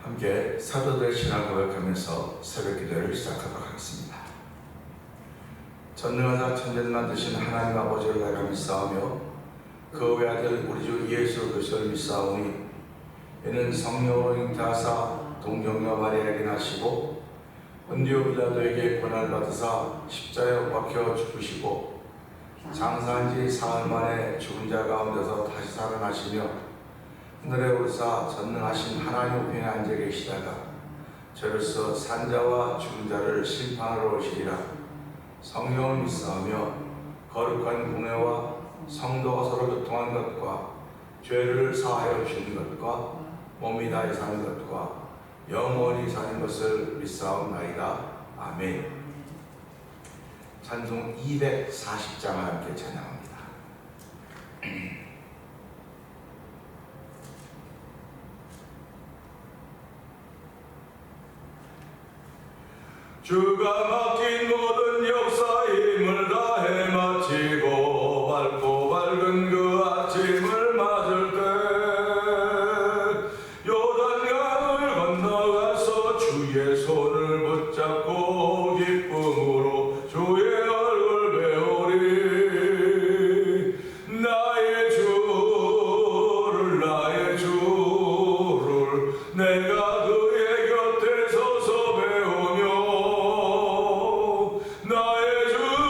함께 사도들의 신앙을 고백하면서 새벽 기도를 시작하도록 하겠습니다. 전능하사 천대만 되신 하나님 아버지를 내가 믿사오며 그 외아들 우리 주 예수 그리스도를 믿사오니 이는 성령으로 잉태하사 동정녀 마리아에게 나시고 본디오 빌라도에게 고난을 받으사 십자가에 못 박혀 죽으시고 장사한 지 사흘 만에 죽은 자 가운데서 다시 살아나시며 하늘에 오르사 전능하신 하나님 우편에 앉아 계시다가 저로서 산자와 죽은 자를 심판하러 오시리라. 성령을 믿사오며 거룩한 공회와 성도가 서로 교통한 것과 죄를 사하여 주는 것과 몸이 다해 사는 것과 영원히 사는 것을 믿사옵나이다. 아멘. 찬송 240장을 함께 찬양합니다. 주가 맡긴 모든 역사의 힘을 다해 마치고 밝고 밝은 그 아침을 맞을 때 요단강을 건너가서 주의 손을 붙잡고 기쁨으로 주의 얼굴 배우리. 나의 주를 내가 그의 곁에 서서 배우며 나의 주를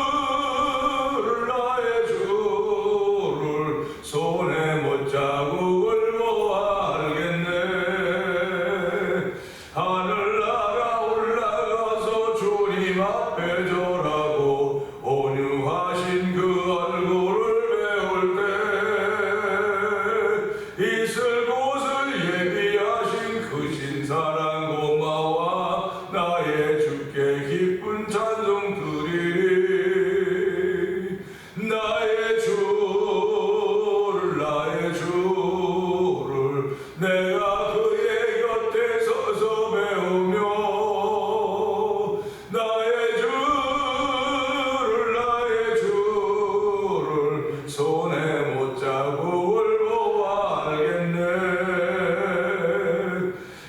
손에 못자국을 모아 알겠네. 하늘나라 올라가서 주님 앞에 절하고 온유하신 그 얼굴을 배울 때 있을 곳을 예비하신 크신 사랑 고마워 나의 주께 기쁜 찬송 드리리. 나의 주를 내가 그의 곁에 서서 배우며 나의 주를 손에 못자국을 모아 알겠네.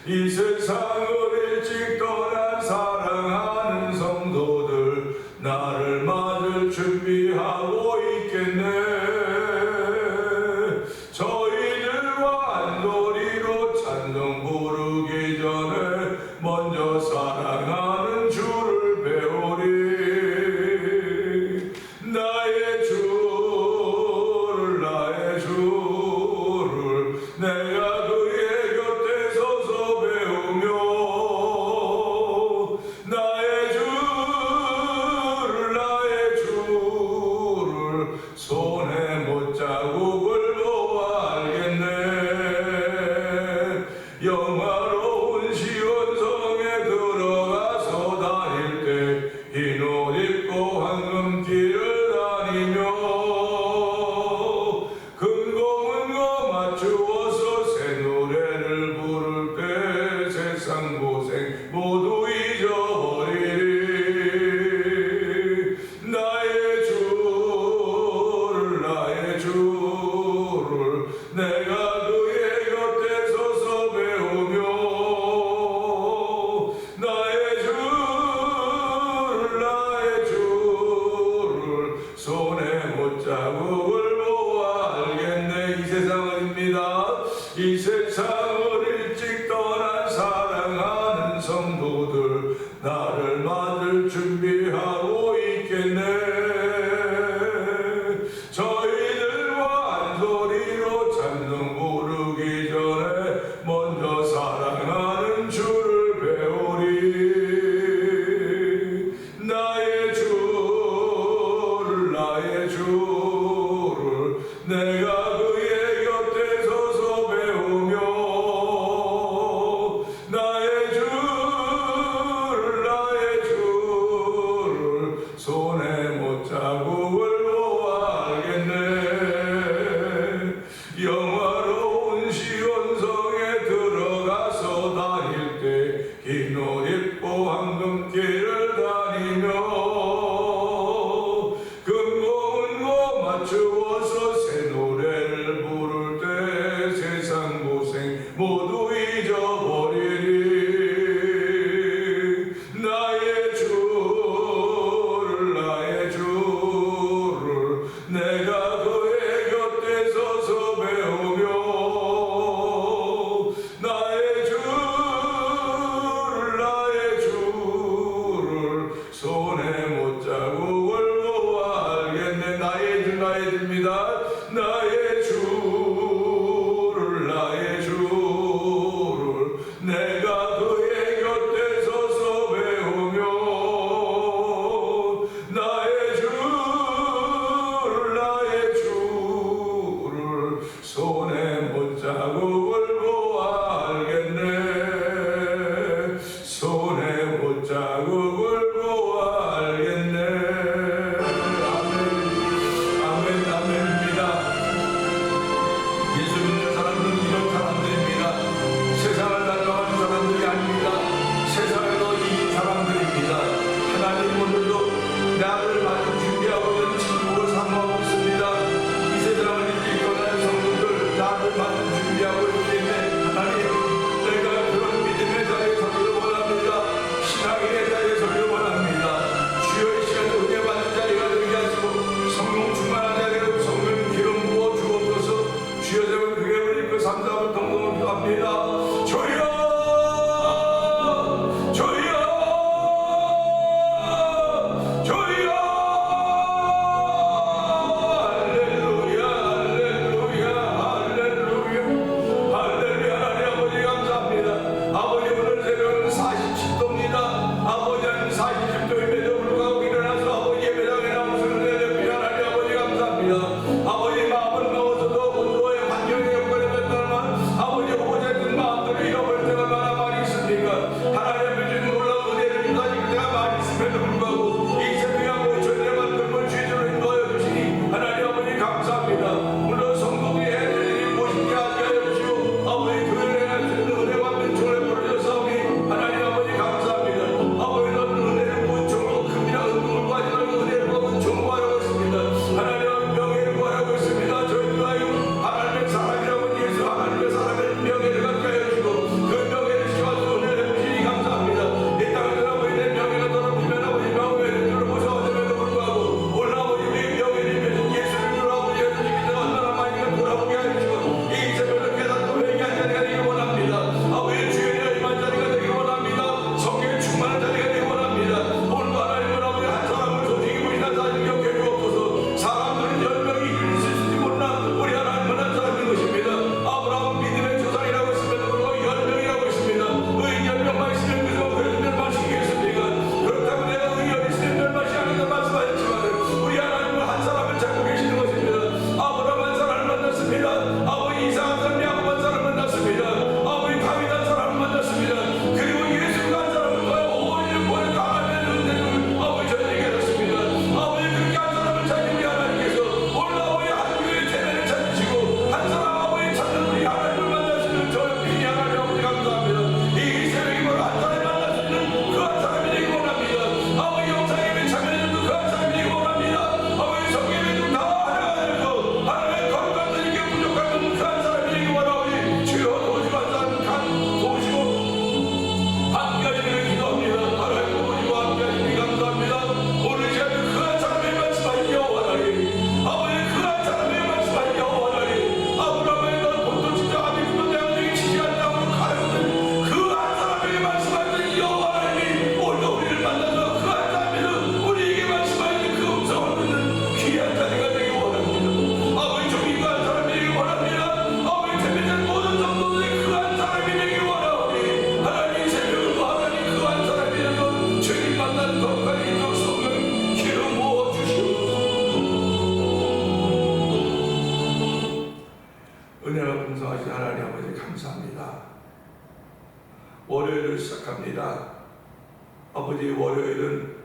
이 세상을 일찍 떠난 사랑하는 성도들 나를 맞을 준비하고 있겠네. 저희들과 한 소리로 찬송 부르기 전에 먼저 사랑하는 주를 배우리. 나의 주를 내가 그의 곁에 서서 배우며 나의 주를 손에 못자국을 모아 알겠네. 영화로운 시온성에 들어가서 다닐 때 흰 옷 입고 황금길을 다니며 금고문고 맞추어서 새 노래를 부를 때 세상 고생 모두 잊어버리리. 나의 주를 내가 그의 곁에 서서 배우며 월요일을 시작합니다. 아버지, 월요일은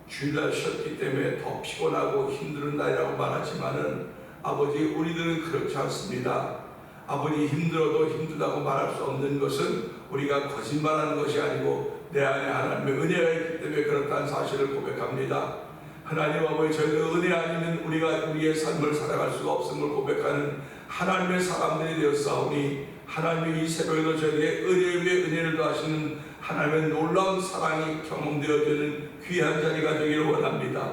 주일날 쉬었기 때문에 더 피곤하고 힘든 날이라고 말하지만은 아버지, 우리들은 그렇지 않습니다. 아버지, 힘들어도 힘들다고 말할 수 없는 것은 우리가 거짓말하는 것이 아니고 내 안에 하나님의 은혜가 있기 때문에 그렇다는 사실을 고백합니다. 하나님 아버지, 저희들 은혜 아니면 우리가 우리의 삶을 살아갈 수가 없음을 고백하는 하나님의 사람들이 되었사오니, 하나님의 이 새벽에도 저희에게 은혜 위에 은혜를 더하시는 하나님의 놀라운 사랑이 경험되어지는 귀한 자리가 되기를 원합니다.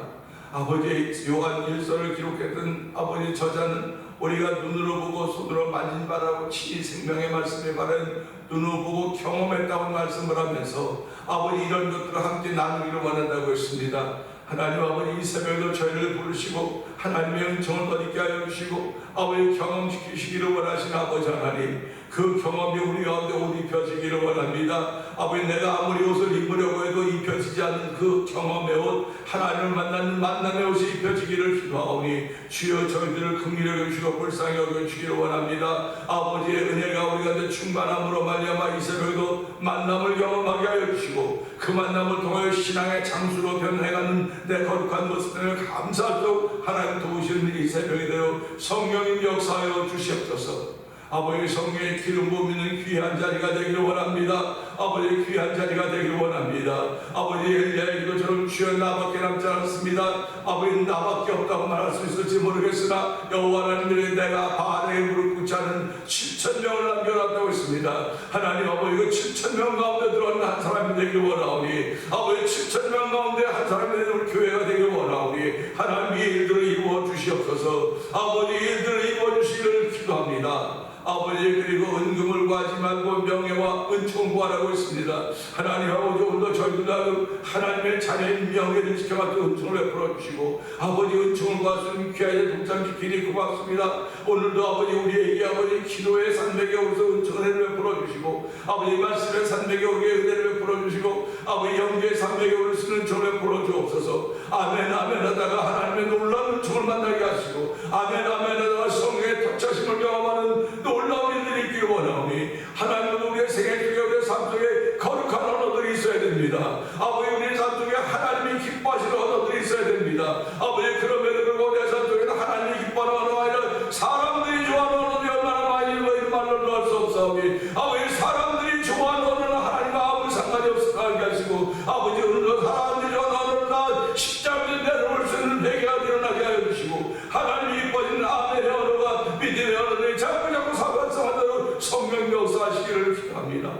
아버지, 요한 1서를 기록했던 아버지 저자는 우리가 눈으로 보고 손으로 만진 바라고 친히 생명의 말씀에 바른 눈으로 보고 경험했다고 말씀을 하면서 아버지, 이런 것들을 함께 나누기를 원한다고 했습니다. 하나님 아버지, 이 새벽에도 저희를 부르시고 하나님의 은총을 더있게 하여 주시고 아버지, 경험시키시기를 원하시는 아버지 하나님, 그 경험이 우리 가운데 옷 입혀지기를 원합니다. 아버지, 내가 아무리 옷을 입으려고 해도 입혀지지 않는 그 경험의 옷, 하나님을 만나는 만남의 옷이 입혀지기를 기도하오니 주여 저희들을 긍휼히 여겨주시고 불쌍히 여겨주시기를 원합니다. 아버지의 은혜가 우리 가운데 충만함으로 말미암아 이 새벽에도 만남을 경험하게 하여 주시고 그 만남을 통하여 신앙의 장수로 변해가는 내 거룩한 모습을 감사하도록 하나님 도우시는 이 새벽이 되어 성령님 역사하여 주시옵소서. 아버지, 성령의 기름 부으는 귀한 자리가 되기를 원합니다. 아버지, 귀한 자리가 되기를 원합니다. 아버지, 엘리야의 기도처럼 주여 나밖에 남지 않았습니다. 아버지, 나밖에 없다고 말할 수 있을지 모르겠으나 여호와 하나님이 내가 바알에 무릎 꿇지 않은 7,000명을 남겨놨다고 했습니다. 하나님 아버지, 그 7,000명 가운데 들어오는 한 사람이 되기를 원하오니 아버지, 7,000명 가운데 한 사람이 되는 우리 교회가 되기를 원하오니 하나님 이 일들을 이루어 주시옵소서. 아버지, 이 일들을 이루어 주시기를 기도합니다. 아버지, 그리고 은금을 구하지 말고 명예와 은총을 구하라고 했습니다. 하나님 아버지, 오늘도 저희들도 하나님의 자녀인 명예를 지켜가지고 은총을 베풀어 주시고 아버지, 은총을 구하시는 귀하의 동참지키니 고맙습니다. 오늘도 아버지, 우리에게 아버지 기도의 산맥에 오셔서 은총을 베풀어 주시고 아버지, 말씀의 산맥에 우리의 은혜를 베풀어 주시고 아버지, 영계의 산맥에 오시는 은총을 베풀어 주옵소서. 아멘 아멘 하다가 하나님의 놀라운 은총을 만나게 하시고 아멘 아멘 하다가 성령의 탑차심을 경험하는 놀라운 일들이 있기를 원하오니 하나님은 우리의 생애 속에 우리의 삶 속에 거룩한 언어들이 있어야 됩니다. 아버지, 우리의 삶 속에 하나님이 기뻐하시는 언어들이 있어야 됩니다. 아버지, 그럼에도 불구하고 내 삶 속에는 하나님이 기뻐하는 언어가 아니라 사람들이 좋아하는 언어들이 얼마나 많이 있는 말로도 할 수 없사오니 아버지, 사람들이 좋아하는 언어는 하나님과 아무 상관이 없게 하시고 아버지, 오늘도 사람들이 좋아하는 언어를 다 십자가에 내려올 수 있는 회개가 일어나게 하여 주시고 하나님이 기뻐하시는 아멘의 언어가 믿음의 언어들이 자꾸 사관성하도록 성령 역사하시기를 기도합니다.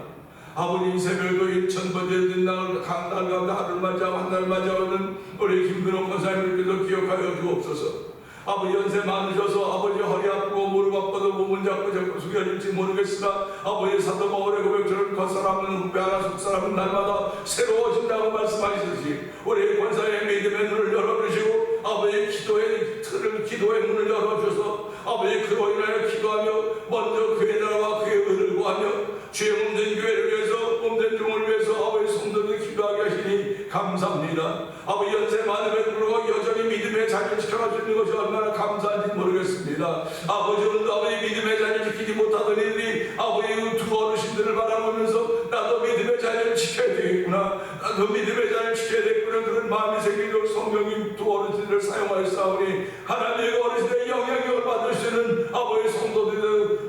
아버지, 이 새벽에도 1,000번째 강달 가운데 하루를 맞이하고 한 달 맞이하는 우리 김근호 권사님께도 기억하여 주옵소서. 아버지, 연세 많으셔서 아버지 허리 아프고 무릎 아파도 몸은 자꾸 숙여질지 모르겠으나 아버지, 사도 바울의 고백처럼 겉사람은 후배 하나 속사람은 날마다 새로워진다고 말씀하시듯이 우리 권사의 믿음의 눈을 열어주시고 아버지, 기도의 틀을, 기도의 문을 열어줘서 아버지, 그로 인하여 기도하며 먼저 그의 나라와 그의 의를 구하며 주의 몸된 교회를 위해서 몸된 종을 위해서 아버지 성도들 기도하게 하시니 감사합니다. 아버지, 연세 많음에도 불구하고 여전히 믿음의 자리를 지켜가지고 있는 것이 얼마나 감사한지 모르겠습니다. 아버지, 오늘도 아버지 믿음의 자리를 지키지 못하던 이들이 아버지 두 어르신들을 바라보면서 나도 믿음의 자리를 지켜야 되겠구나, 나도 믿음의 자리를 지켜야 되겠구나, 그런 마음이 생기도록 성령님 두 어르신들을 사용하였사오니 하나님의 어르신의 영향력을 받으시는 아버지 성도들의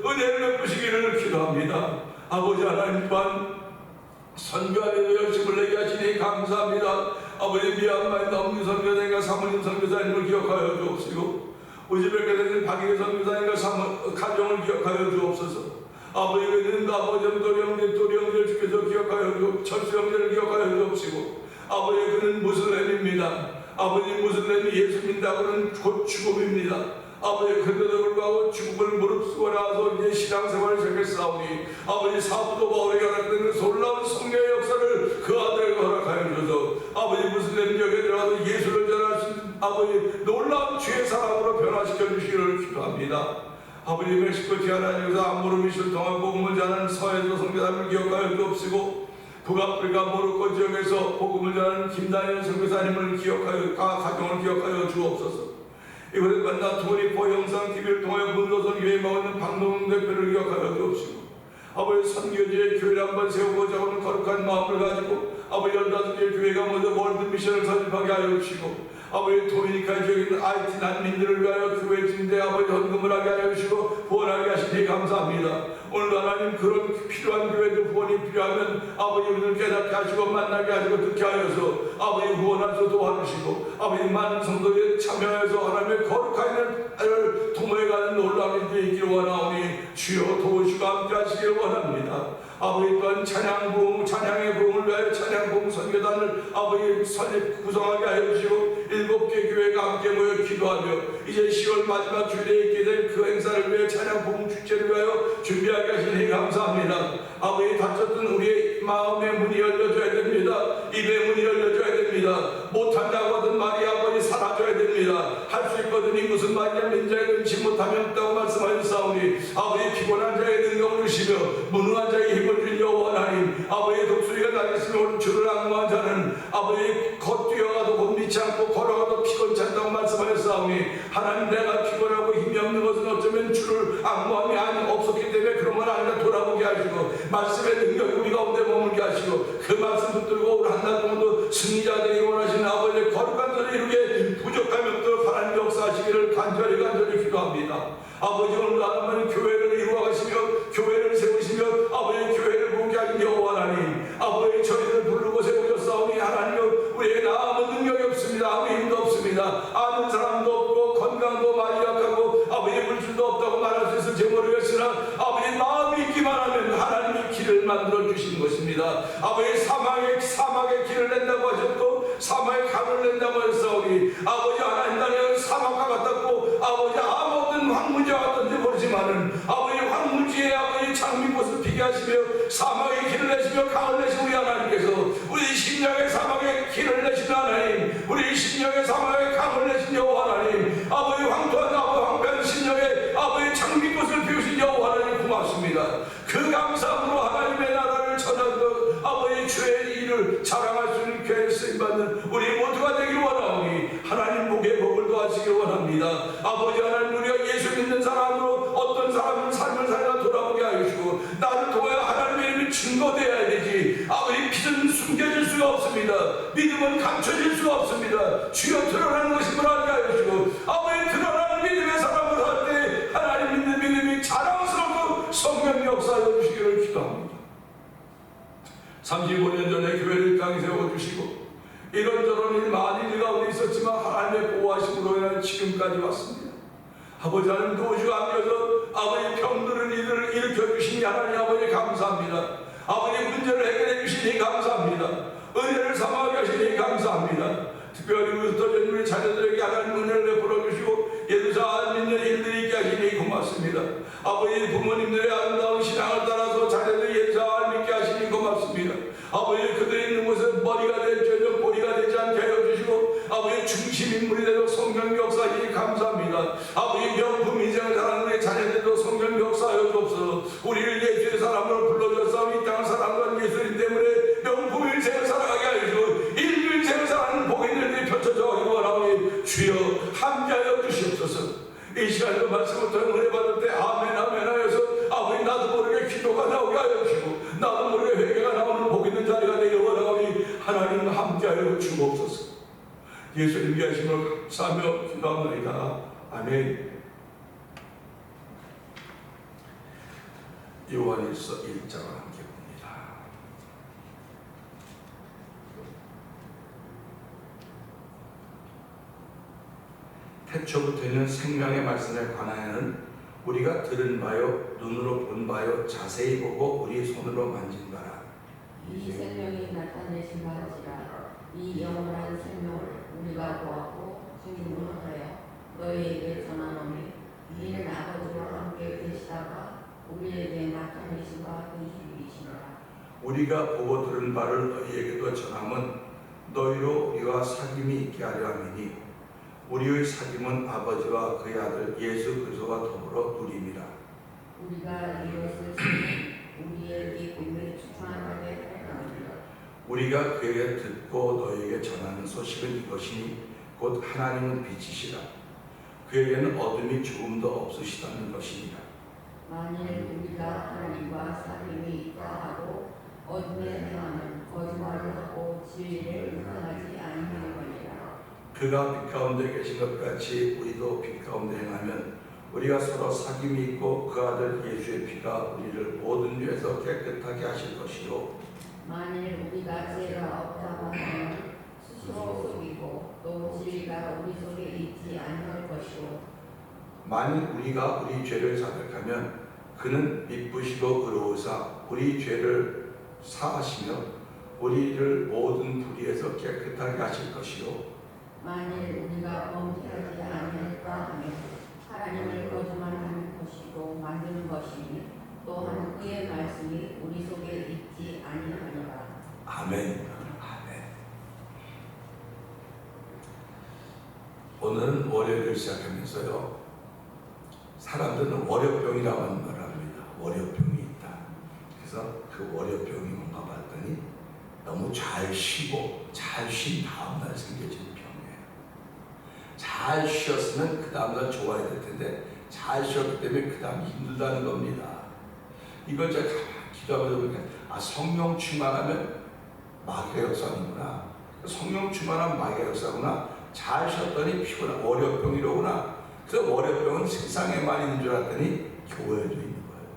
은혜를 베푸시기를 기도합니다. 아버지 하나님 또한 선교하는 열심을 내게 하시니 감사합니다. 아버지, 미얀마의 넘기 선교사님과 사모님 선교사님을 기억하여 주옵시고 우즈베키스탄의 박익희 선교사님과 가정을 기억하여 주옵소서. 아버지, 그는 아버지 또리 형제를 주께서 기억하여 주옵시고 철수 형제를 기억하여 주옵시고 아버지, 그는 무슬림입니다. 아버지, 무슬림이 예수 믿는다고는 곧 죽음입니다. 아버지, 그런데도 불구하고 죽음을 무릅쓰고 나와서 이제 신앙생활을 시작했사오니 아버지, 사부도 바울에게 허락된 놀라운 성령의 역사를 그 아들에게 허락하여 주셔서 아버지, 무슬림 지역에 들어가서 예수를 전하신 아버지 놀라운 주의 사랑으로 변화시켜 주시기를 기도합니다. 아버지, 멕시코 티아나에서 안무르 미술 통한 복음을 전하는 서해도 선교사님을 기억하여 주옵시고 북아프리카 모로코 지역에서 복음을 전하는 김다현 선교사님을 기억하여 가정을 기억하여 주옵소서. 이번에 만나 토니포 영상 TV를 통하여 문도선 교회에 먹는 박노동 대표를 기억하여 주옵시고 아버지 선교지의 교회를 한번 세우고자 하는 거룩한 마음을 가지고 아버지 15개의 교회가 모두 월드 미션을 설립하게 하여 주시고 아버지 도미니카 지역에 있는 IT 난민들을 위하여 교회 증대 아버지 헌금을 하게 하여 주시고 후원하게 하시니 감사합니다. 오늘 하나님 그런 필요한 교회들 후원이 필요하면 아버지 우리를 깨닫게 하시고 만나게 하시고 듣게 하여서 아버지 후원하셔서 도와주시고 아버지 많은 성도들이 참여해서 하나님의 거룩한 일을 도모해가는 놀라운 일이 있기를 원하오니 주여 도우시고 함께 하시기를 원합니다. 아버지 또한 찬양부흥 찬양의 부흥을 위하여 찬양부흥 선교단을 아버지 설립 구성하게 하여 주시고 7개 교회가 함께 모여 기도하며 이제 10월 마지막 주일에 있게 될 그 행사를 위해 찬양부흥 축제를 위하여 준비하게 하시니 감사합니다. 아버지 다쳤던 우리의 마음의 문이 열려줘야 됩니다. 입의 문이 열려줘야 됩니다. 못한다고 하던 말이 아버지 사라져야 됩니다. 할 수 있거든이 무슨 말이냐 민자에 능치 못하면 없다고 말씀하셨사오니 아버지 피곤한 자의 능력을 주시며 무능한 자의 힘을 주신 여호와 하나님 아버지 독수리가 날렸으며 주를 악무한 자는 아버지 걷뛰어가도 곤비치 않고 걸어가도 피곤치 않다고 말씀하셨사오니 하나님 내가 피곤하고 힘이 없는 것은 어쩌면 주를 악무함이 없었기 때문에 그런 건 아니라 돌아보게 하시고 말씀의 능력이 우리 가운데 머물게 하시고 그 말씀 붙들고 오늘 한 달 동안도 승리자 되기 원하시는 아버지의 거룩한 소리 이루게 부족함이 없도록 하나님 역사하시기를 간절히 기도합니다. 아버지 오늘 하나님 교회를 이루어가시며 교회를 세우시며 아버지 교회를 보게 하신 여호와 하나님 아버지 저희를 부르고 세우셨사오니 하나님 우리에게 아무 능력이 없습니다. 아무 힘도 없습니다. 아는 사람도 없고 건강도 많이 약하고 아버지 물질도 없다고 말할 수 있을지 모르겠으나 아버지 마음이 있기만 하면 하나님이 길을 만들어 주신 것입니다. 아버지 사막의 길을 낸다고 하셨고 사막의 강을 낸다고 하셨사오니 아버지 하나님 나라의 사막과 같았고 아버지 아무튼 황무지와 같던지 모르지만은 아버지 황무지에 아버지 장미꽃을 피게 하시며 사막의 길을 내시며 강을 내신 우리 하나님께서 우리 심령의 사막의 길을 내신 하나님 우리 심령의 사막의 강을 내신 여호와 하나님 아버지 황토한 황폐한 심령의 아버지 장미꽃을 피우신 여호와 하나님 고맙습니다. 그 감사함으로 하나님의 나라를 전하고 아버지 주의 일을 자랑할 수 있는 교회에 쓰임받는 우리 모두가 되기를 원하오니 하나님 목에 복을 도와주시기 원합니다. 아버지 하나님 우리가 예수 믿는 사람으로 어떤 사람은 삶을 살다 돌아오게 하시고 나를 통하여 하나님의 이름이 증거되어야 되지 아버지 빛은 숨겨질 수가 없습니다. 믿음은 감춰질 수가 없습니다. 주여 드러나는 것이 뭐라게 하시고 아버지 드러나는 믿음의 사람으로 할 때 하나님 믿는 믿음이 자랑스럽고 성령의 역사하여 주시기를 기도합니다. 35년 전에 교회를 땅에 세워주시고 이런저런 일 많은 일 가운데 있었지만 하나님의 보호하심으로 인해 지금까지 왔습니다. 아버지 하나님 도우시고 안겨서 아버지 병들은 이들을 일으켜주시니 하나님 아버지 감사합니다. 아버지 문제를 해결해 주시니 감사합니다. 은혜를 삼하게 하시니 감사합니다. 특별히 흩어진 우리 자녀들에게 하나님 은혜를 베풀어 주시고 예루살렘 믿는 일들이 있게 하시니 고맙습니다. 아버지 부모님들의 아름다운 신앙을 따라서 자녀들이 예루살렘 믿게 하시니 고맙습니다. 아버지 그들이 있는 곳에 머리가 될지어도 꼬리가 되지 않게 하여 주시고 아버지 중심 인물이 되도록 성경 역사하시니 감사합니다. 아버지 명품 인생을 사는 우리 자녀들도 성경 역사하여 주옵소서. 우리를 예수의 사람으로 불러주셨사오니 이 땅을 사랑하는 예수님 때문에 명품 인생을 살아가게 하여 주시고 인류 인생을 사는 복인들이 펼쳐져 가기를 원하오니 주여 함께하여 주시옵소서. 이 시간에도 말씀을 은혜 받을 때 아멘 하여서 아버지 나도 모르게 기도가 나오게 하여 주시고 나도 모르게 회개가 나오는 복 있는 자리가 되기를 원하오니 하나님 함께하여 주옵소서. 예수님 계심을 사며 기도합니다. 아멘. 요한일서 1장을 함께 봅니다. 태초부터 있는 생명의 말씀에 관하여는 우리가 들은 바요 눈으로 본 바요 자세히 보고 우리 손으로 만진 바라. 이 생명이 나타내신 바지라. 이 영원한 생명을 우리가 보았고 증거하여 너희에게 전하노니 이는 아버지와 함께 계시다가 우리에게 나타내신 바 되시리시니라. 우리가 보고 들은 바를 너희에게도 전함은 너희로 우리와 사귐이 있게 하려 함이니 우리의 사귐은 아버지와 그의 아들 예수 그리스도와 더불어 누림이라. 우리가 이것을 쓰면 우리의 기쁨을 충만하게 하리라. 우리가 그에게 듣고 너희에게 전하는 소식은 이것이니 곧 하나님은 빛이시라. 그에게는 어둠이 조금도 없으시다는 것이니라. 만일 우리가 하나님과 사귐이 있다 하고 어둠에 행하면 거짓말을 하고 진리를 행하지 아니하리라. 그가 빛 가운데 계신 것 같이 우리도 빛 가운데 행하면 우리가 서로 사귐이 있고 그 아들 예수의 피가 우리를 모든 죄에서 깨끗하게 하실 것이요 만일 우리가 죄가 없다고 하면 스스로 속이고 또 진리가 우리 속에 있지 않을 것이요 만일 우리가 우리 죄를 자백하면 그는 미쁘시고 의로우사 우리 죄를 사하시며 우리를 모든 불의에서 깨끗하게 하실 것이요 만일 우리가 범죄하지 아니할까 하면 하나님을 거짓말하는 것이고 만드는 것이니 또한 그의 말씀이 우리 속에 있지 아니하니라. 아멘. 아멘. 오늘은 월요일을 시작하면서요. 사람들은 월요병이라고 하는 말을 합니다. 월요병이 있다. 그래서 그 월요병이 뭔가 봤더니 너무 잘 쉬고 잘 쉰 다음날 생겨진 병이에요. 잘 쉬었으면 그 다음날 좋아야 될 텐데 잘 쉬었기 때문에 그 다음이 힘들다는 겁니다. 이걸 제가 기도하면서 보니까 성령 충만하면 마귀가 역사하는구나. 성령 충만하면 마귀가 역사하구나. 잘 쉬었더니 피곤한 월요병이로구나. 그 월요병은 세상에만 있는 줄 알았더니 교회에도 있는 거예요.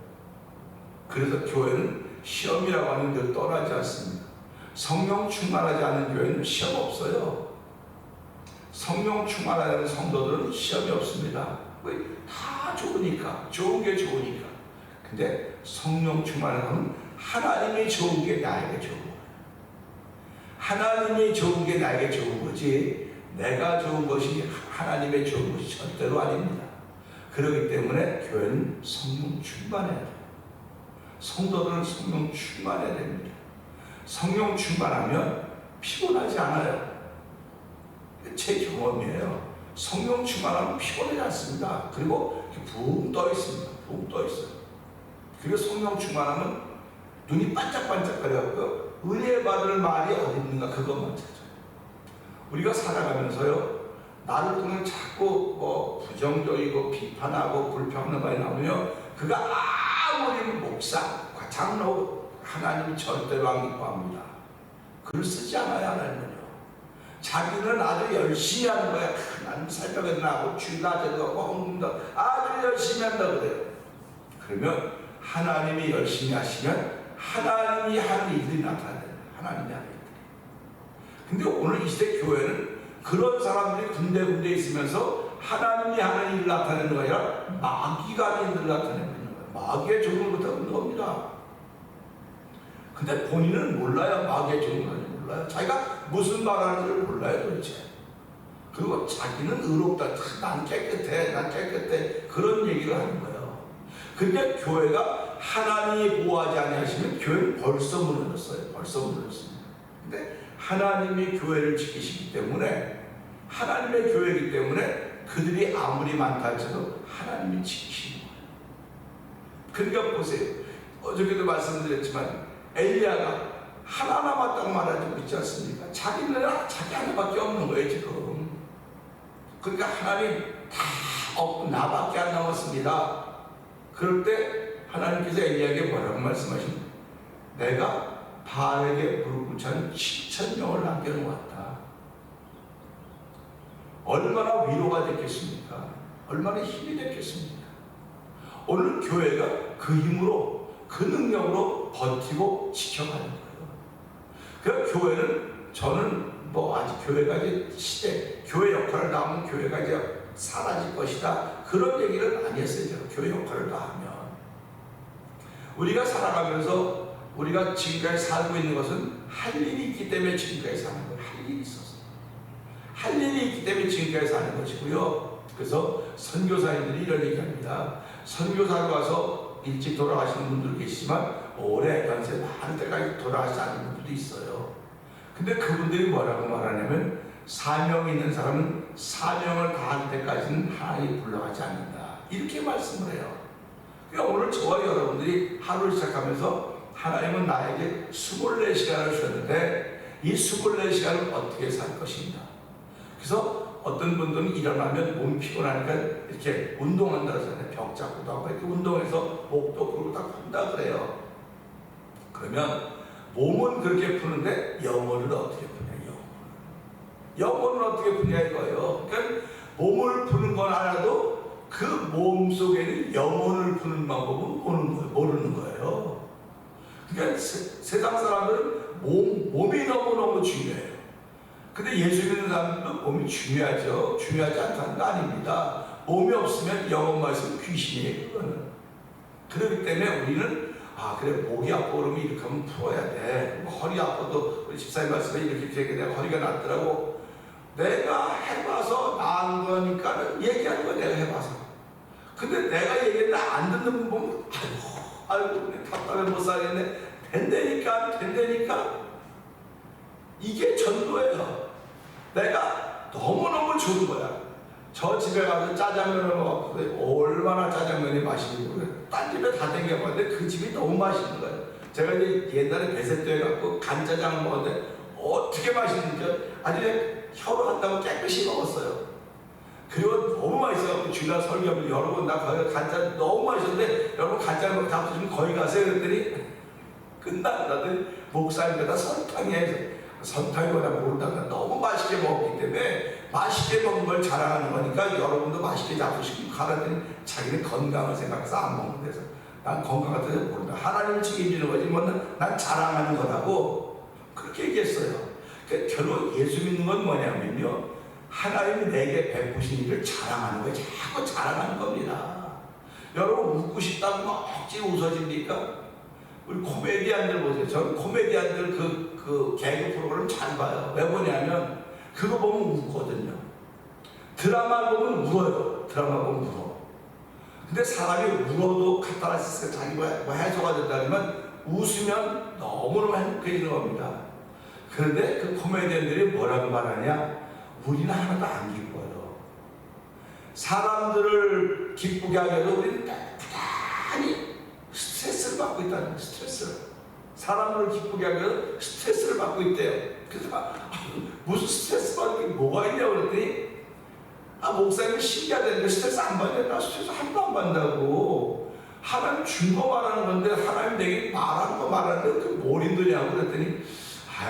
그래서 교회는 시험이라고 하는 걸 떠나지 않습니다. 성령 충만하지 않은 교회는 시험 없어요. 성령 충만하지 않은 성도들은 시험이 없습니다. 다 좋으니까, 좋은 게 좋으니까. 근데 성령 충만하면 하나님이 좋은 게 나에게 좋은 거예요. 하나님이 좋은 게 나에게 좋은 거지 내가 좋은 것이 하나님의 좋은 것이 절대로 아닙니다. 그렇기 때문에 교회는 성령 충만해야 돼요. 성도들은 성령 충만해야 됩니다. 성령 충만하면 피곤하지 않아요. 제 경험이에요. 성령 충만하면 피곤하지 않습니다. 그리고 붕 떠 있습니다. 붕 떠 있어요. 그리고 성령 충만하면 눈이 반짝반짝거려갖고 은혜 받을 말이 어디 있는가 그것만 찾아요. 우리가 살아가면서요 나를 통해 자꾸 부정적이고 비판하고 불평하는 말이 나오면 그가 아무리 목사, 장로 하나님이 절대로 안 기뻐합니다. 글을 쓰지 않아요. 하나님은요. 자기는 아주 열심히 하는 거야. 나는 살펴야 나고 주일날 제도하고 헌금도 아주 열심히 한다고 그래요. 그러면 하나님이 열심히 하시면 하나님이 하는 일들이 나타나요. 하나님이 하는 일들이. 근데 오늘 이 시대 교회는 그런 사람들이 군데군데 있으면서 하나님이 하는 일을 나타내는 거 아니라 마귀가 하는 일을 나타내고 있는 거예요. 마귀의 종을 못하고 있는 겁니다. 근데 본인은 몰라요. 마귀의 종을 몰라요. 자기가 무슨 말하는지를 몰라요 도대체. 그리고 자기는 의롭다. 난 깨끗해. 난 깨끗해. 그런 얘기를 하는 거예요. 근데 교회가 하나님이 보호하지 아니하시면 교회는 벌써 무너졌어요. 벌써 무너졌습니다. 근데 하나님이 교회를 지키시기 때문에 하나님의 교회이기 때문에 그들이 아무리 많다 할지라도 하나님이 지키시는 거예요. 그러니까 보세요. 어저께도 말씀드렸지만 엘리야가 하나 남았다고 말하지 있지 않습니까? 자기 하나밖에 없는 거예요 지금. 그러니까 하나님 다 없고 나밖에 안 남았습니다. 그럴 때 하나님께서 엘리야에게 뭐라고 말씀하십니까? 내가 바알에게 무릎 꿇은 7,000명을 남겨놓았다. 얼마나 위로가 됐겠습니까? 얼마나 힘이 됐겠습니까? 오늘 교회가 그 힘으로 그 능력으로 버티고 지켜가는 거예요. 그 교회는 저는 아직 교회가 이제 시대 교회 역할을 다 하면 교회가 이제 사라질 것이다 그런 얘기를 많이 했어요. 제가 교회 역할을 다 하면 우리가 살아가면서 우리가 지금까지 살고 있는 것은 할 일이 있기 때문에 지금까지 사는 거예요. 할 일이 있었어요. 할 일이 있기 때문에 지금까지 사는 것이고요. 그래서 선교사님들이 이런 얘기합니다. 선교사로 가서 일찍 돌아가시는 분들도 계시지만 오래 연세 많은 때까지 돌아가시지 않는 분들도 있어요. 근데 그분들이 뭐라고 말하냐면 사명이 있는 사람은 사명을 다할 때까지는 하나님이 불러가지 않는다. 이렇게 말씀을 해요. 그러니까 오늘 저와 여러분들이 하루를 시작하면서 하나님은 나에게 24시간을 주셨는데 이 24시간을 어떻게 살 것인가. 그래서 어떤 분들은 일어나면 몸이 피곤하니까 이렇게 운동한다 하잖아요. 벽 잡고도 하고 이렇게 운동해서 목도 풀고 다 푼다 그래요. 그러면 몸은 그렇게 푸는데 영혼은 어떻게 푸냐? 영혼은 어떻게 푸냐 이거예요. 그러니까 몸을 푸는 건 알아도 그 몸 속에는 영혼을 푸는 방법은 모르는 거예요. 그러니까 세상 사람들은 몸이 너무너무 중요해요. 근데 예수 믿는 사람들도 몸이 중요하죠. 중요하지 않다는 거 아닙니다. 몸이 없으면 영혼 말씀 귀신이에요. 그거는. 그렇기 때문에 우리는 그래 목이 아파 그러면 이렇게 하면 풀어야 돼. 뭐 허리 아파도 우리 집사님 말씀에 이렇게 내가 허리가 낫더라고. 내가 해봐서 나은 거니까는 얘기하는 거야. 내가 해봐서. 근데 내가 얘기했는데 안 듣는 분 보면 아이고 답답해 못 살겠네. 된다니까 이게 전도예요. 내가 너무너무 좋은 거야. 저 집에 가서 짜장면을 먹었는데 얼마나 짜장면이 맛있는 거예요. 딴 집에 다 댕겨봤는데 그 집이 너무 맛있는 거예요. 제가 이제 옛날에 배set도에 갖고 간짜장을 먹었는데 어떻게 맛있는지 아주 혀로 한다고 깨끗이 먹었어요. 그리고 너무 맛있어요. 주일날 설교하면 여러분 나 거기 간짜 너무 맛있었는데 여러분 간짜장 잡수시면 거기 가세요 그랬더니 끝났다더니 목사님께다 설탕이 해서 설탕이보다 모른다고 너무 맛있게 먹었기 때문에 맛있게 먹은 걸 자랑하는 거니까 여러분도 맛있게 잡수시고 가라더니 자기는 건강을 생각해서 안 먹는 데서 난 건강 같아서 모른다. 하나님을 책임지는 거지 뭐 난 자랑하는 거라고 그렇게 얘기했어요. 그러니까 결국 예수 믿는 건 뭐냐면요. 하나님이 내게 베푸신 일을 자랑하는 거예요. 자꾸 자랑하는 겁니다. 여러분 웃고 싶다고 막 억지로 웃어집니까? 우리 코미디언들 보세요. 저는 코미디언들 그 개그 프로그램 잘 봐요. 왜 보냐면 그거 보면 웃거든요. 드라마 보면 울어요. 드라마 보면 울어. 근데 사람이 울어도 카타르시스가 자기가 뭐 해소가 된다면 웃으면 너무너무 행복해지는 겁니다. 그런데 그 코미디언들이 뭐라고 말하냐? 우리는 하나도 안 기뻐요. 사람들을 기쁘게 하기 위해서 우리는 부단히 스트레스를 받고 있다는 거예요. 스트레스. 사람을 기쁘게 하기 위해서 스트레스를 받고 있대요. 그래서 무슨 스트레스 받는 게 뭐가 있냐고 그랬더니 목사님이 신기하다는데 스트레스 안 받냐? 나 스트레스 하나도 안 받는다고. 하나님 준 거 말하는 건데 하나님 내게 말한 거 말하는데 그 뭘 힘드냐고 그랬더니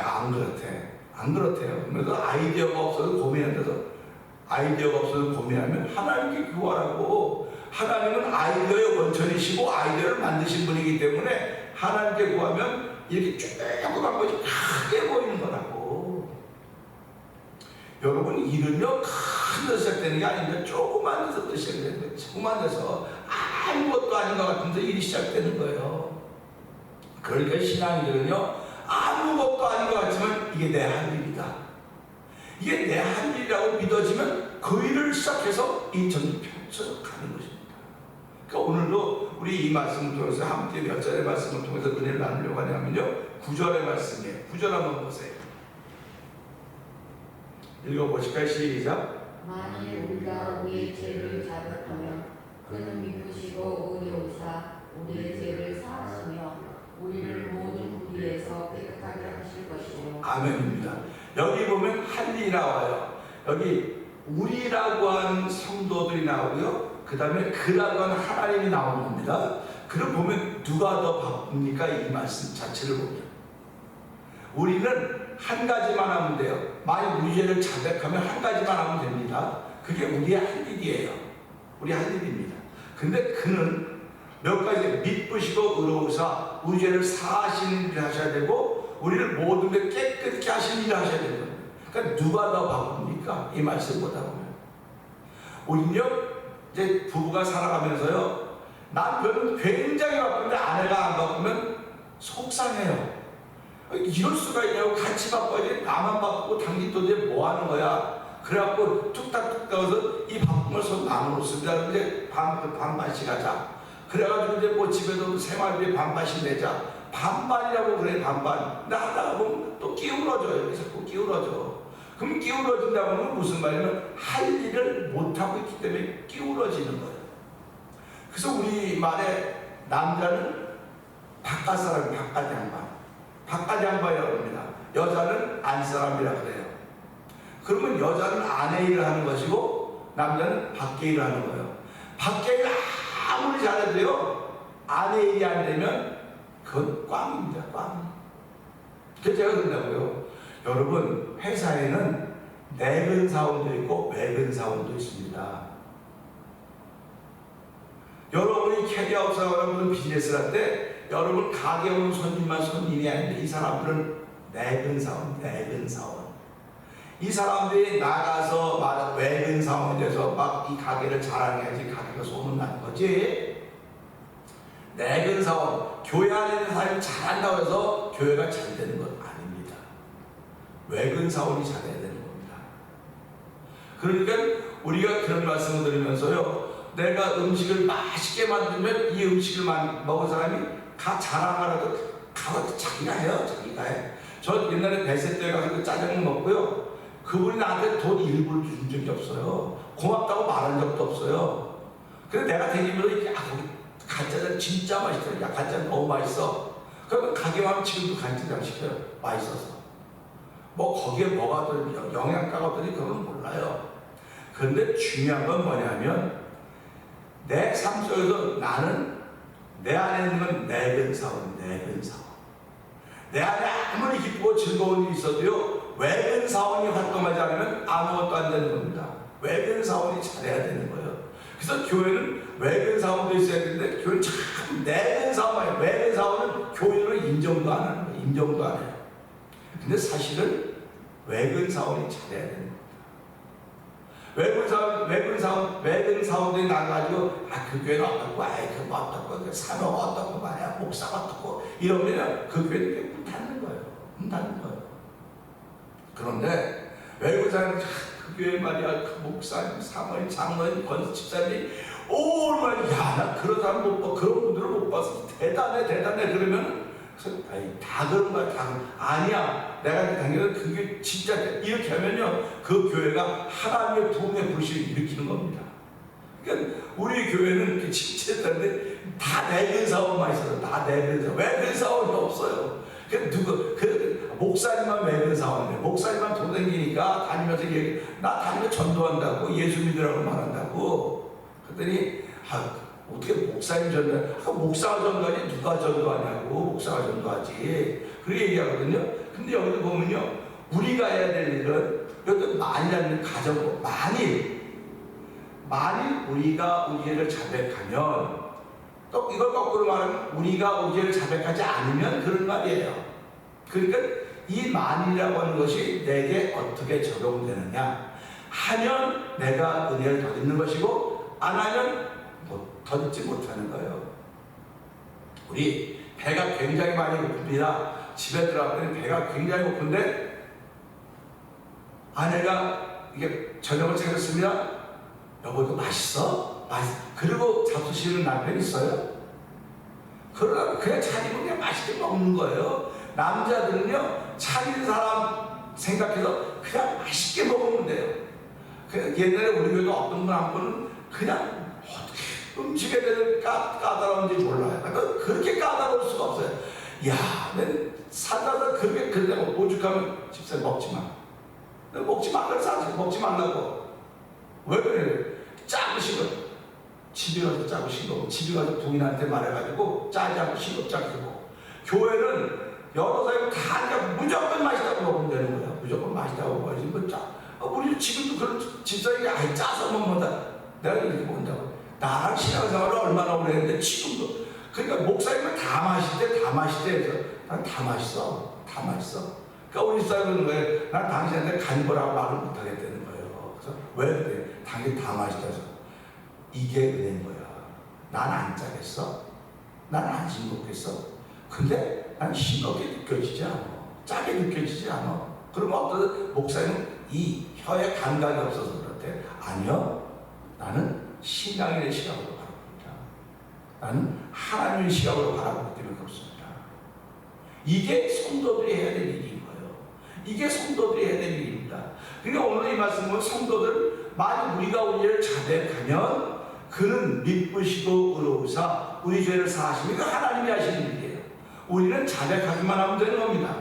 안 그렇대. 안 그렇대요. 그래서 아이디어가 없어서 고민하면 하나님께 구하라고. 하나님은 아이디어의 원천이시고 아이디어를 만드신 분이기 때문에 하나님께 구하면 이렇게 조그만 것이 크게 보이는 거라고. 여러분 일은요 큰 데서 시작되는 게 아닙니다. 조그만 데서부터 시작되는 거예요. 조그만 데서 아무것도 아닌 것 같은데 일이 시작되는 거예요. 그러니까 신앙인들은요 아무것도 아닌 것 같지만 이게 내 할 일이다. 이게 내 할 일이라고 믿어지면 그 일을 시작해서 이 전도 펼쳐서 가는 것입니다. 그러니까 오늘도 우리 이 말씀을 통해서 함께 몇 절의 말씀을 통해서 은혜를 나누려고 하냐면요 9절의 말씀이에요. 9절 한번 보세요. 읽어보실까요? 시작. 만일 우리가 우리의 죄를 자백하면 그는 미쁘시고 의로우사 우리의 죄를 사하시며 우리를 모든 불의에서 깨끗하게 하실 것이요. 아멘입니다. 여기 보면 할리 나와요. 여기 우리라고 하는 성도들이 나오고요. 그 다음에 그라고 하는 하나님이 나오는 겁니다. 그걸 보면 누가 더 바쁩니까? 이 말씀 자체를 보면 우리는 한 가지만 하면 돼요. 만약 우리 죄를 자백하면 한 가지만 하면 됩니다. 그게 우리의 할 일이에요. 우리 할 일입니다. 근데 그는 몇 가지 미쁘시고 의로우사 우리 죄를 사하시는 일을 하셔야 되고 우리를 모든 게 깨끗게 하시는 일을 하셔야 되는 겁니다. 그러니까 누가 더 바쁩니까? 이 말씀 보다 보면 우리는요 이제 부부가 살아가면서요 남편은 굉장히 바쁜데 아내가 안 바쁘면 속상해요. 이럴 수가 있냐고. 같이 바빠야지. 나만 바쁘고 당신 도대체 뭐 하는 거야? 그래갖고 뚝딱뚝딱 해서 이 바쁜 서로 나눠놓습니다. 이제 반반씩 하자. 그래가지고 이제 뭐 집에도 생활비에 반반씩 내자. 반반이라고 그래, 반반. 근데 하다가 보면 또 끼울어져요. 자꾸 끼울어져. 그럼 끼울어진다고 하면 무슨 말이냐면 할 일을 못하고 있기 때문에 끼울어지는 거예요. 그래서 우리 말에 남자는 바깥 사람, 바깥 양반. 바깥 양반이라고 합니다. 여자는 안 사람이라고 그래요. 그러면 여자는 안에 일을 하는 것이고 남자는 밖에 일을 하는 거예요. 밖에 일을 아무리 잘해도요, 안에 일이 안 되면 그건 꽝입니다. 꽝. 그래서 제가 그런다고요. 여러분, 회사에는 내근 사원도 있고 외근 사원도 있습니다. 여러분이 캐리아웃사고 여러분 비즈니스를 할 때 여러분 가게 오는 손님만 손님이 아닌데 이 사람들은 내근 사원, 내근 사원. 이 사람들이 나가서 외근 사원이 돼서 막 이 가게를 자랑해야지 가게가 소문나는 거지. 내근 사원, 교회 안에 있는 사람이 잘한다고 해서 교회가 잘 되는 건 아닙니다. 외근 사원이 잘해야 되는 겁니다. 그러니까 우리가 그런 말씀을 드리면서요, 내가 음식을 맛있게 만들면 이 음식을 먹은 사람이 자랑하라도 가서 자기가 해요. 자기가 해. 저 옛날에 배세 때 가서 그 짜장면 먹고요, 그분이 나한테 돈 1불 준 적이 없어요. 고맙다고 말한 적도 없어요. 그래서 내가 되기면서 거기 간짜장 진짜 맛있더라. 야, 간짜장 너무 맛있어. 그러면 가게 가면 지금도 간짜장 시켜요. 맛있어서. 뭐 거기에 뭐가 더 영양가가 어떠니 그건 몰라요. 그런데 중요한 건 뭐냐면 내 삶 속에서 나는 내 안에 있는 건 내근 사원, 내근 사원. 내 안에 아무리 기쁘고 즐거운 일이 있어도요, 외근 사원이 활동하지 않으면 아무것도 안 되는 겁니다. 외근 사원이 잘해야 되는 거예요. 그래서 교회는 외근 사원도 있어야 되는데 교회는 참 내근 사원이에요. 외근 사원은 교회로 인정도 안 하는 거예요. 인정도 안 해요. 근데 사실은 외근 사원이 잘해야 되는 거예요. 외근 사원들이 나가지고, 그 교회는 어떻고, 그 어떻고, 사모가 어떻고, 말이야, 목사가 어떻고, 이러면 그 교회는 문 닫는 거예요. 문 닫는 거예요. 그런데 외국 사람은 그 교회 말이야, 그 목사님, 사모님, 장로님, 권사 집사님이 얼마나, 야, 나 그런 사람 못 봐, 그런 분들을 못 봐서 대단해. 그러면 다 그런 거야, 다. 아니야. 내가 당연히 그게 진짜 이렇게 하면요, 그 교회가 하나님의 부흥의 불씨를 일으키는 겁니다. 그러니까 우리 교회는 이렇게 침체했는데 다 내근 사원만 있어요. 다 내근 사원. 외근 사원이 없어요. 목사님만 외근 사원이에요. 목사님만 돌아다니니까 다니면서 나 다니면 전도한다고, 예수 믿으라고 말한다고. 그랬더니 어떻게 목사님 전도해? 목사가 전도하니 누가 전도하냐고. 목사가 전도하지. 그렇게 얘기하거든요. 근데 여기도 보면요, 우리가 해야 될 일은, 여기도 만일이라는 가정고, 만일 우리가 우리를 자백하면, 또 이걸 거꾸로 말하면 우리가 우리를 자백하지 않으면 그런 말이에요. 그러니까 이 만일이라고 하는 것이 내게 어떻게 적용되느냐 하면 내가 은혜를 더 입는 것이고, 안 하면 더 잊지 못하는 거예요. 우리 배가 굉장히 많이 고픕니다. 집에 들어갔더니 배가 굉장히 고픈데 아내가 이게 저녁을 차렸습니다. 여보, 이거 맛있어? 그리고 잡수시는 남편이 있어요? 그러다 그냥 차리고 그냥 맛있게 먹는 거예요. 남자들은요, 차린 사람 생각해서 그냥 맛있게 먹으면 돼요. 옛날에 우리 교회도 어떤 분 한 분은 그냥 음식에 대해서 까다로운지 몰라요. 그러니까 그렇게 까다로울 수가 없어요. 야, 난 살다가 그렇게 오죽하면 집사님 먹지 마. 먹지 말라고 사실 먹지 말라고. 왜 그래? 짜고 싱겁. 집에 가서 짜고 싱겁고, 집에 가서 부인한테 말해가지고 짜지 않고 싱겁지 않고. 교회는 여러 사람이 다 그냥 무조건 맛있다고 먹으면 되는 거야. 무조건 맛있다고 먹어야지. 뭐 우리 지금도 그런 집사님이 짜서 먹는다. 내가 이렇게 먹는다고. 나랑 신앙생활을 얼마나 오래 했는데 지금도. 그러니까 목사님은 다 맛있대 해서 난 다 맛있어. 그러니까 우리 사람은 왜 난 당신한테 간보라고 말을 못 하겠다는 거예요. 그래서 왜 그래? 당신 다 맛있다 해서 이게 은혜인 거야. 난 안 짜겠어? 난 안 싱겁겠어? 근데 난 싱겁게 느껴지지 않아. 짜게 느껴지지 않아. 그러면 어떤 목사님은 이 혀에 감각이 없어서 그렇대. 아니요. 나는 신앙인의 시각으로 바라봅니다. 나는 하나님의 시각으로 바라보기 때문에 그렇습니다. 이게 성도들이 해야 될 일인 거예요. 이게 성도들이 해야 될 일입니다. 그러니까 오늘 이 말씀은 성도들, 만약 우리가 우리를 자백하면 그는 미쁘시고 의로우사 우리 죄를 사하시니 그 하나님이 하시는 일이에요. 우리는 자백하기만 하면 되는 겁니다.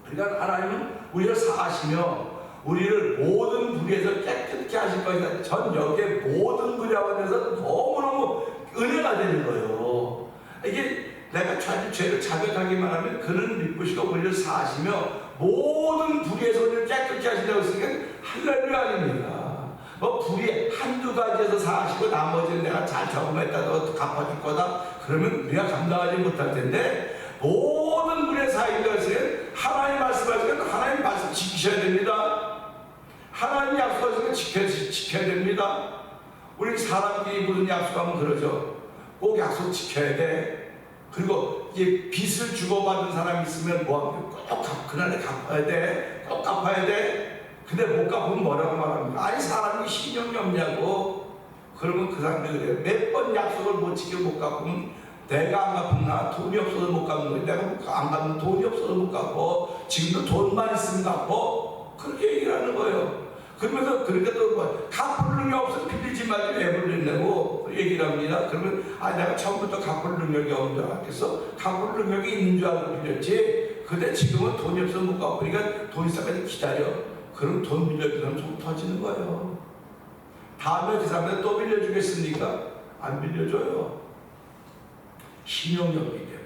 그러니까 하나님은 우리를 사하시며 우리를 모든 불의에서 깨끗게 하실 것이다. 전 여기에 모든 불의라고 해서 너무너무 은혜가 되는 거예요. 이게 내가 죄를 자백하기만 하면 그는 미쁘시고 우리를 사하시며 모든 불의에서 우리를 깨끗게 하신다고 했으니까 할렐루야 아닙니까? 뭐 불의 한두 가지에서 사하시고 나머지는 내가 잘 적응했다 너 갚아줄 거다 그러면 우리가 감당하지 못할 텐데 모든 불의 사인이라고 했으면 하나님 말씀하시면 하나님 말씀 지키셔야 됩니다. 하나님 약속하시면 지켜야 됩니다. 우리 사람들이 무슨 약속하면 그러죠. 꼭 약속 지켜야 돼. 그리고 이제 빚을 주고받은 사람이 있으면 뭐 그날에 갚아야 돼. 꼭 갚아야 돼. 근데 못 갚으면 뭐라고 말합니까? 아니 사람이 신용이 없냐고. 그러면 그 사람들이 그래요. 몇 번 약속을 못 지키고 못 갚으면 내가 안 갚나 돈이 없어서 못 갚는 거예요. 내가 안 갚는 돈이 없어서 못 갚고 지금도 돈만 있으면 갚고 그렇게 얘기를 하는 거예요. 그러면서 그러니까 또 뭐 갚을 능력이 없어서 빌리지 말지 왜 불린다고 얘기를 합니다. 그러면 내가 처음부터 갚을 능력이 없는 줄 알았겠어? 갚을 능력이 있는 줄 알고 빌렸지. 근데 지금은 돈이 없어서 못 갚고 그러니까 돈 있어까지 기다려. 그럼 돈 빌려주면 속 터지는 거예요. 다음에 그 사람한테 또 빌려주겠습니까? 안 빌려줘요. 신용이 없기 때문에.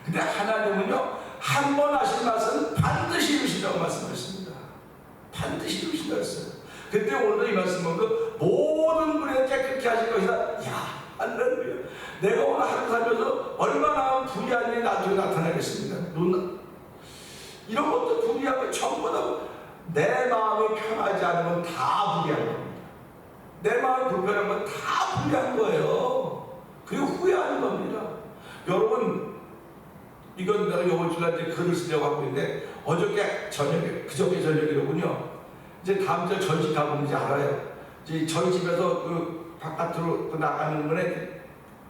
근데 하나님은요 한 번 하신 말씀은 반드시 이루신다고 말씀하셨습니다. 반드시 이루신다고 했어요. 그때 오늘 이 말씀 보면 모든 불에 깨끗게 하실 것이다. 야 할렐루야. 내가 오늘 하루 살면서 얼마나 불의한 일이 나중에 나타나겠습니다. 이런 것도 불의하고 전부 다 내 마음이 편하지 않으면 다 불의한 겁니다. 내 마음이 불편한 건 다 불의한 거예요. 그리고 후회하는 겁니다. 여러분 이건 내가 이번 주에 이제 글을 쓰려고 하고 있는데 어저께 저녁에 그저께 저녁이로군요. 이제 다음 주에 저희 집 가보면 이제 알아요. 이제 저희 집에서 그 바깥으로 나가는 문에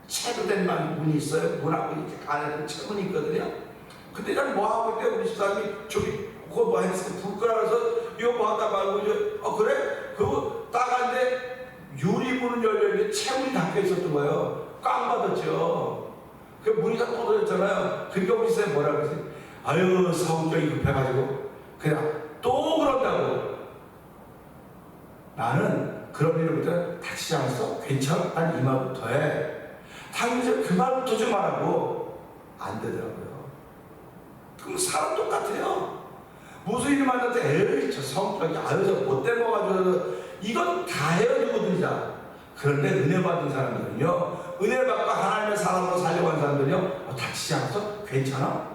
채로 된 문이 있어요. 문하고 이렇게 안에 채문이 있거든요. 근데 난 뭐 하고 있대 우리 집사람이 저기 그거 뭐 했어? 불 끄라서 이거 뭐 하다 말고 이제 그래? 그거 따가는데 유리문은 열려있는데 채문이 닫혀 있었던 거예요. 꽉 막았죠. 그 문이 다 터졌잖아요. 그러니까 우리 집사람이 뭐라 그러지? 아유 성격이 급해가지고 그냥 또 그런다고. 나는 그런 일부터 다치지 않았어? 괜찮아? 난 이 말부터 해. 당연히 그 말부터 좀 하라고. 안 되더라고요. 그럼 사람 똑같아요. 무슨 일을 만났을 때 에이 저 성격이 아유 저 못돼 먹어가지고 이건 다 헤어지거든요. 그런데 은혜 받은 사람들은요 은혜 받고 하나님의 사람으로 살려고 하는 사람들은요 다치지 않았어? 괜찮아?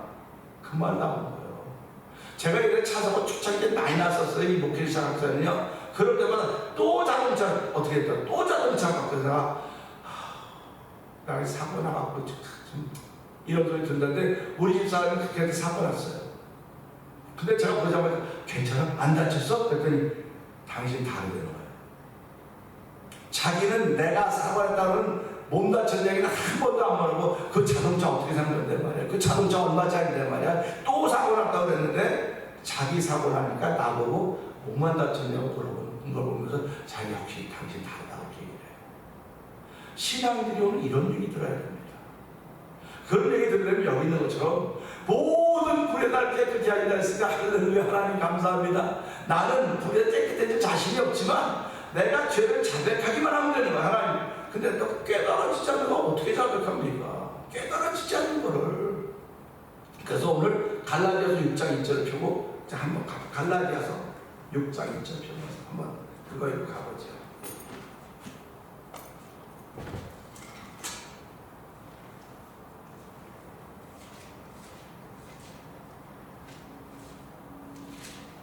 그 말 나오는 거예요. 제가 이렇게 차 사고 초창기 때 많이 났었어요. 이 목회를 시작할 때는요. 그럴 때마다 또 자동차 어떻게 했다 또 자동차 갖고 내가 사고 나갖고 좀 이런 소리 듣는데 우리 집 사람이 그렇게 해서 사고 났어요. 근데 제가 보자마자 괜찮아? 안 다쳤어? 그랬더니 당신 다르다는 거예요. 자기는 내가 사고했다는 몸 다친 얘기는 한 번도 안 말하고 그 자동차 어떻게 산 건데 말이야. 그 자동차 얼마짜리인데 말이야. 또 사고 났다고 그랬는데 자기 사고 나니까 나보고 몸만 다쳤냐고 물어보는 걸 보면서 자기 역시 당신 다르다고 얘기를 해요. 신앙들이 오늘 이런 얘기 들어야 됩니다. 그런 얘기 들으려면 여기 있는 것처럼 모든 불에 날 깨끗이 하리라 했으니까 할렐루야 하나님 감사합니다. 나는 불에 깨끗해질 자신이 없지만 내가 죄를 자백하기만 하면 되는 거야 하나님. 근데 너 깨달아지지 않는 거 어떻게 자백합니까? 깨달아지지 않는 거를. 그래서 오늘 갈라디아서 6장 2절을 펴고 자 한번 갈라디아서 6장 2절 펴면서 한번 그거 읽고 가보죠.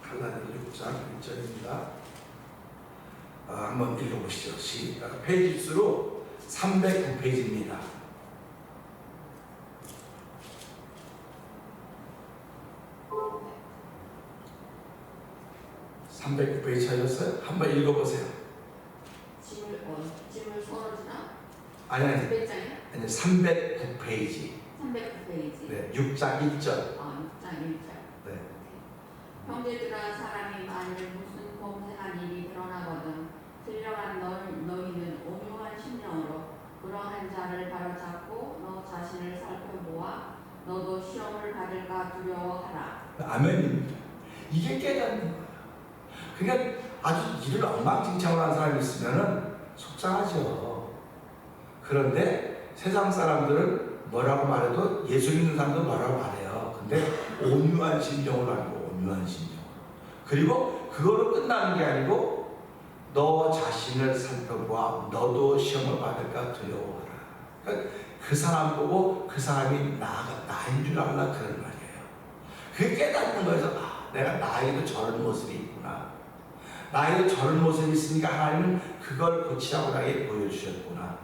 갈라디아 6장 1절입니다. 한번 읽어보시죠. 시작. 페이지 수로 309페이지입니다. 309페이지 찾았어요? 한번 읽어보세요. 짐을 쏘르지나? 아니 309페이지. 309페이지. 네, 6장 1절. 6장 1절. 네. 형제들아 사람이 만일 무슨 범죄한 일이 드러나거든 들려간 너희는 온유한 심령으로 그러한 자를 바로잡고 너 자신을 살펴보아 너도 시험을 받을까 두려워하라. 아멘입니다. 이게 깨닫는 거예요. 그러니까 아주 일을 엉망진창으로 하는 사람이 있으면은 속상하죠. 그런데 세상 사람들은 뭐라고 말해도 예수 믿는 사람도 뭐라고 말해요. 근데 온유한 심정으로 하고 온유한 심정으로. 그리고 그거로 끝나는 게 아니고 너 자신을 살펴보아 너도 시험을 받을까 두려워하라. 그러니까 그 사람 보고 그 사람이 나인 줄 알라 그런 말이에요. 그게 깨닫는 거에서 내가 나에도 저런 모습이 있구나. 나에도 저런 모습이 있으니까 하나님은 그걸 고치라고 나에게 보여주셨구나.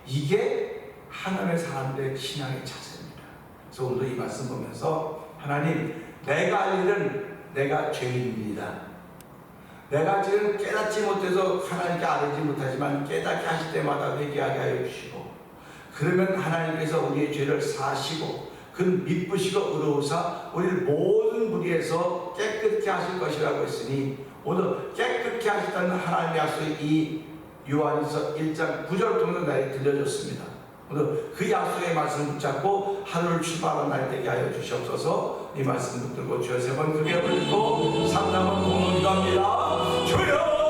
이게 하나님의 사람들의 신앙의 자세입니다. 그래서 오늘도 이 말씀 보면서 하나님, 내가 할 일은 내가 죄인입니다. 내가 지금 깨닫지 못해서 하나님께 아뢰지 못하지만 깨닫게 하실 때마다 회개하게 하여 주시고, 그러면 하나님께서 우리의 죄를 사하시고 그 미쁘시고 의로우사 우리를 모든 무리에서 깨끗게 하실 것이라고 했으니, 오늘 깨끗게 하시다는 하나님의 약속이 이 요한일서 1장 9절 통해서 나에게 들려줬습니다. 오늘 그 약속의 말씀을 붙잡고 하루를 출발하는 날 되게 하여 주시옵소서. 이 말씀 붙들고 주여 세 번 크게 불고 3남은 공헌합니다. 주여